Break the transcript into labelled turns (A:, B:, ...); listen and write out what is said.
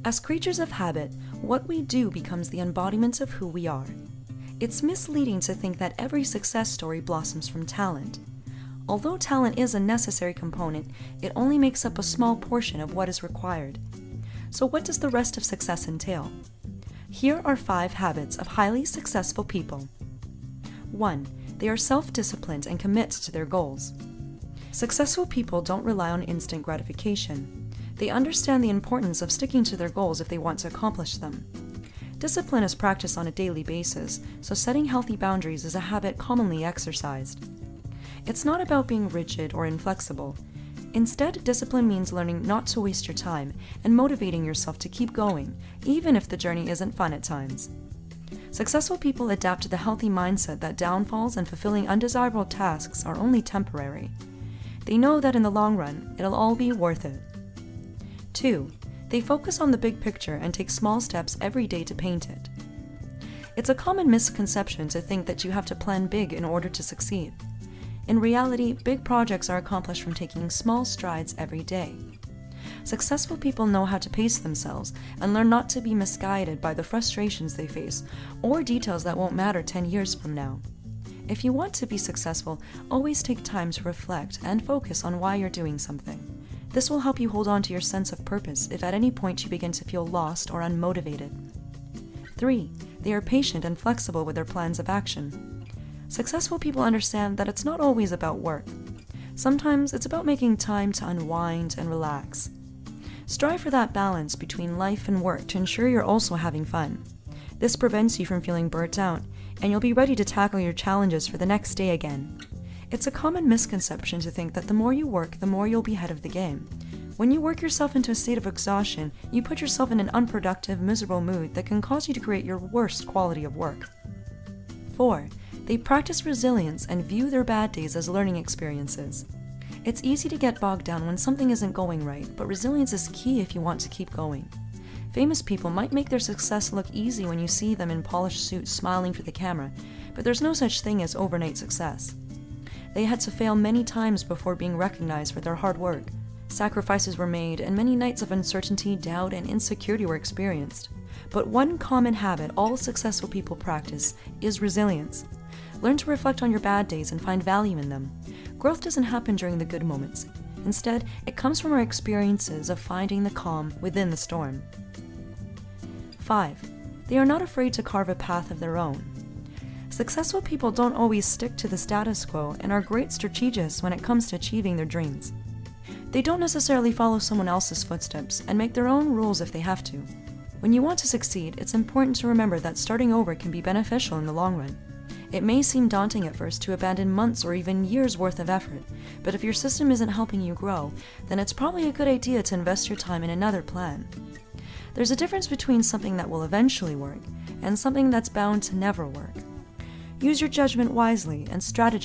A: As creatures of habit, what we do becomes the embodiment of who we are. It's misleading to think that every success story blossoms from talent. Although talent is a necessary component, it only makes up a small portion of what is required. So what does the rest of success entail? Here are 5 habits of highly successful people. 1. They are self-disciplined and commit to their goals. Successful people don't rely on instant gratification. They understand the importance of sticking to their goals if they want to accomplish them. Discipline is practiced on a daily basis, so setting healthy boundaries is a habit commonly exercised. It's not about being rigid or inflexible. Instead, discipline means learning not to waste your time and motivating yourself to keep going, even if the journey isn't fun at times. Successful people adapt to the healthy mindset that downfalls and fulfilling undesirable tasks are only temporary. They know that in the long run, it'll all be worth it. 2. They focus on the big picture and take small steps every day to paint it. It's a common misconception to think that you have to plan big in order to succeed. In reality, big projects are accomplished from taking small strides every day. Successful people know how to pace themselves and learn not to be misguided by the frustrations they face or details that won't matter 10 years from now. If you want to be successful, always take time to reflect and focus on why you're doing something. This will help you hold on to your sense of purpose if at any point you begin to feel lost or unmotivated. 3. They are patient and flexible with their plans of action. Successful people understand that it's not always about work. Sometimes it's about making time to unwind and relax. Strive for that balance between life and work to ensure you're also having fun. This prevents you from feeling burnt out, and you'll be ready to tackle your challenges for the next day again. It's a common misconception to think that the more you work, the more you'll be ahead of the game. When you work yourself into a state of exhaustion, you put yourself in an unproductive, miserable mood that can cause you to create your worst quality of work. 4. They practice resilience and view their bad days as learning experiences. It's easy to get bogged down when something isn't going right, but resilience is key if you want to keep going. Famous people might make their success look easy when you see them in polished suits smiling for the camera, but there's no such thing as overnight success. They had to fail many times before being recognized for their hard work. Sacrifices were made, and many nights of uncertainty, doubt, and insecurity were experienced. But one common habit all successful people practice is resilience. Learn to reflect on your bad days and find value in them. Growth doesn't happen during the good moments. Instead, it comes from our experiences of finding the calm within the storm. 5. They are not afraid to carve a path of their own. Successful people don't always stick to the status quo and are great strategists when it comes to achieving their dreams. They don't necessarily follow someone else's footsteps and make their own rules if they have to. When you want to succeed, it's important to remember that starting over can be beneficial in the long run. It may seem daunting at first to abandon months or even years' worth of effort, but if your system isn't helping you grow, then it's probably a good idea to invest your time in another plan. There's a difference between something that will eventually work and something that's bound to never work. Use your judgment wisely and strategize